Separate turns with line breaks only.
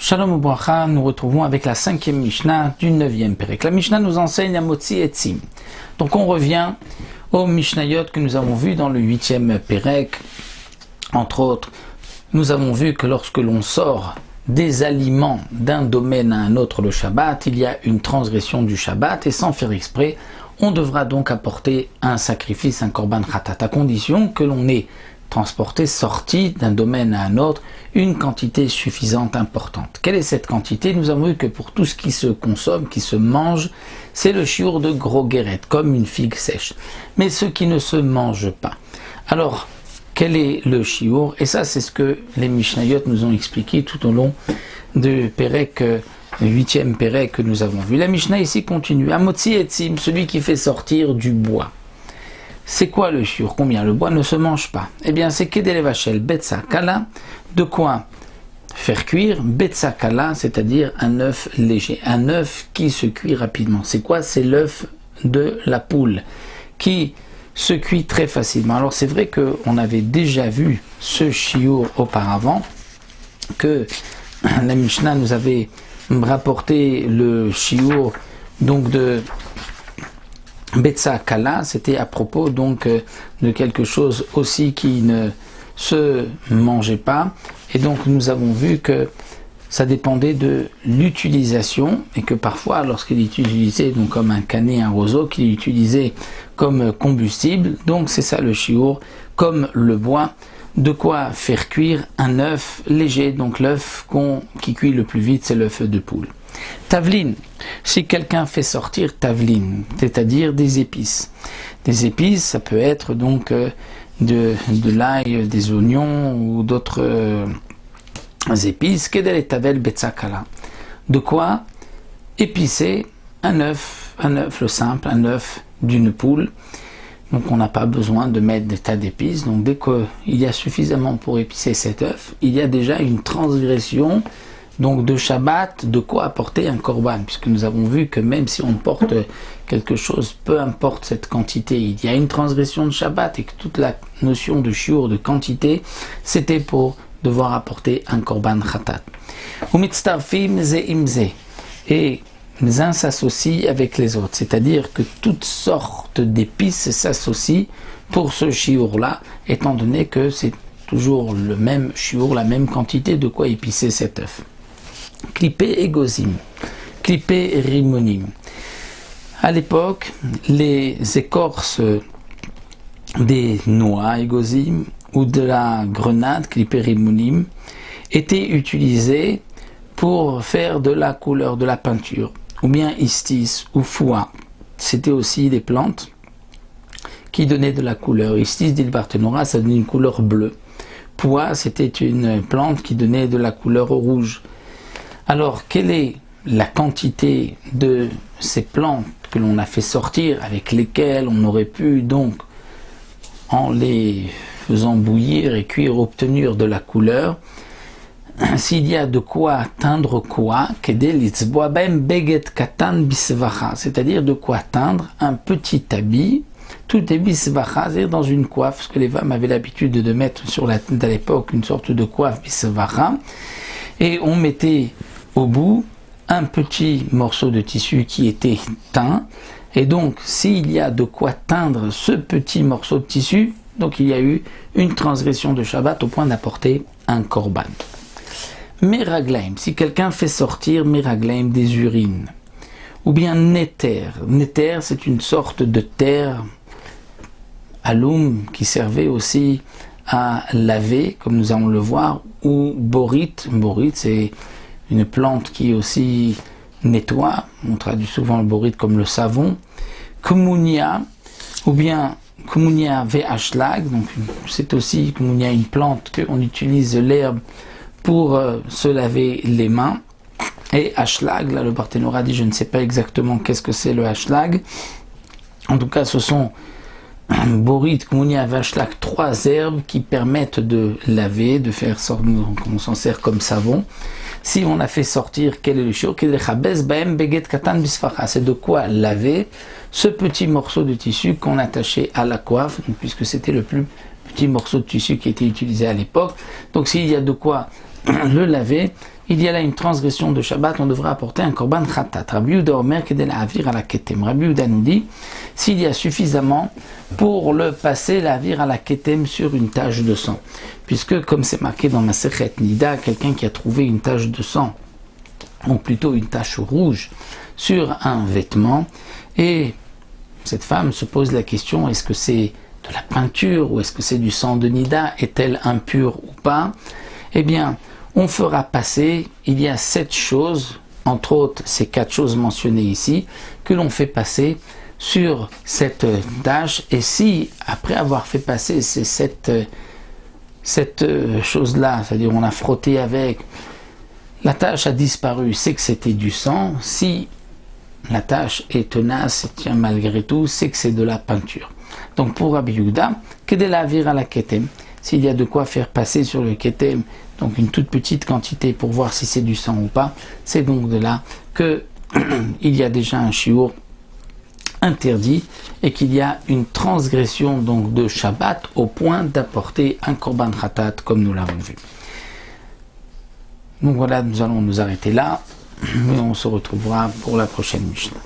Shalom Ubracha, nous retrouvons avec la 5e Mishnah du 9e Perek. La Mishnah nous enseigne à Motzi et Tzim. Donc on revient aux Mishnayot que nous avons vus dans le 8e Perek. Entre autres, nous avons vu que lorsque l'on sort des aliments d'un domaine à un autre le Shabbat, il y a une transgression du Shabbat et sans faire exprès, on devra donc apporter un sacrifice, un korban khatat, à condition que l'on ait transporté, sorti d'un domaine à un autre, une quantité suffisante, importante. Quelle est cette quantité? Nous avons vu que pour tout ce qui se consomme, qui se mange, c'est le chiour de gros guéret, comme une figue sèche. Mais ce qui ne se mange pas. Alors, quel est le chiour? Et ça, c'est ce que les Mishnayot nous ont expliqué tout au long du Perek, le 8e Perek que nous avons vu. La Mishnah ici continue. Amotzi et Tzim, celui qui fait sortir du bois. C'est quoi le chiour? Combien? Le bois ne se mange pas. Eh bien, c'est Kedele Vachel Betsa Kala. De quoi faire cuire Betsa Kala, c'est-à-dire un œuf léger. Un œuf qui se cuit rapidement. C'est quoi? C'est l'œuf de la poule qui se cuit très facilement. Alors, c'est vrai qu'on avait déjà vu ce chiour auparavant, que la Mishnah nous avait rapporté le chiour donc de Betsa Kala, c'était à propos donc de quelque chose aussi qui ne se mangeait pas, et donc nous avons vu que ça dépendait de l'utilisation, et que parfois lorsqu'il est utilisé donc comme un canet, un roseau, qu'il est utilisé comme combustible, donc c'est ça le chiour, comme le bois, de quoi faire cuire un œuf léger, donc l'œuf qui cuit le plus vite, c'est l'œuf de poule. Tavlin, si quelqu'un fait sortir tavlin, c'est-à-dire des épices. Des épices, ça peut être donc de l'ail, des oignons ou d'autres épices. Kedel et tavel betzakala. De quoi épicer un œuf le simple, un œuf d'une poule. Donc on n'a pas besoin de mettre des tas d'épices. Donc dès qu'il y a suffisamment pour épicer cet œuf, il y a déjà une transgression donc de Shabbat, de quoi apporter un korban, puisque nous avons vu que même si on porte quelque chose, peu importe cette quantité, il y a une transgression de Shabbat, et que toute la notion de shiur, de quantité, c'était pour devoir apporter un korban khatat. Umitztarfim ze imze, et les uns s'associent avec les autres, c'est-à-dire que toutes sortes d'épices s'associent pour ce shiur-là, étant donné que c'est toujours le même shiur, la même quantité de quoi épicer cet œuf. Clippé et gozim, clippé et rimonim. À l'époque, les écorces des noix et gozim ou de la grenade, clippé et rimonim, étaient utilisées pour faire de la couleur, de la peinture, ou bien istis ou foua. C'était aussi des plantes qui donnaient de la couleur. Istis, dit le Barthénora, ça donnait une couleur bleue. Poua, c'était une plante qui donnait de la couleur rouge. Alors, quelle est la quantité de ces plantes que l'on a fait sortir, avec lesquelles on aurait pu donc, en les faisant bouillir et cuire, obtenir de la couleur? S'il y a de quoi teindre quoi, c'est-à-dire de quoi teindre un petit habit, tout est bisvacha, c'est-à-dire dans une coiffe, parce que les femmes avaient l'habitude de mettre sur la tête à l'époque une sorte de coiffe bisvacha, et on mettait au bout un petit morceau de tissu qui était teint, et donc s'il y a de quoi teindre ce petit morceau de tissu, donc il y a eu une transgression de Shabbat au point d'apporter un korban. Meraglaim, si quelqu'un fait sortir meraglaim, des urines, ou bien néter. Néter, c'est une sorte de terre aloum qui servait aussi à laver, comme nous allons le voir, ou borit. Borit, c'est une plante qui aussi nettoie. On traduit souvent le borit comme le savon. Kumunia, ou bien Kumunia v'ashlag, donc c'est aussi Kumunia, une plante qu'on utilise l'herbe pour se laver les mains. Et ashlag, là le Barthénora dit, je ne sais pas exactement qu'est-ce que c'est le ashlag. En tout cas, ce sont borit, kumunia, vashlag, 3 herbes qui permettent de laver, de faire sortir, on s'en sert comme savon. Si on a fait sortir, quel est le shiur? C'est de quoi laver ce petit morceau de tissu qu'on attachait à la coiffe, puisque c'était le plus petit morceau de tissu qui était utilisé à l'époque. Donc s'il y a de quoi le laver, il y a là une transgression de Shabbat, on devra apporter un korban khatat. Rabbi Yehuda Omer kedel avir à la ketem. Rabbi Yehuda nous dit, s'il y a suffisamment pour le passer, l'avir à la ketem sur une tache de sang. Puisque, comme c'est marqué dans Masechet Nida, quelqu'un qui a trouvé une tache de sang, ou plutôt une tache rouge, sur un vêtement, et cette femme se pose la question, est-ce que c'est de la peinture, ou est-ce que c'est du sang de Nida, est-elle impure ou pas? Eh bien, on fera passer, il y a 7 choses, entre autres ces 4 choses mentionnées ici, que l'on fait passer sur cette tache, et si, après avoir fait passer ces 7 choses-là, c'est-à-dire on a frotté avec, la tache a disparu, c'est que c'était du sang. Si la tache est tenace et tient malgré tout, c'est que c'est de la peinture. Donc pour Rabbi Yehuda, kedel avir à la ketem, s'il y a de quoi faire passer sur le ketem, donc une toute petite quantité pour voir si c'est du sang ou pas, c'est donc de là que il y a déjà un shiur interdit et qu'il y a une transgression donc de Shabbat au point d'apporter un korban khatat comme nous l'avons vu. Donc voilà, nous allons nous arrêter là, mais on se retrouvera pour la prochaine Mishnah.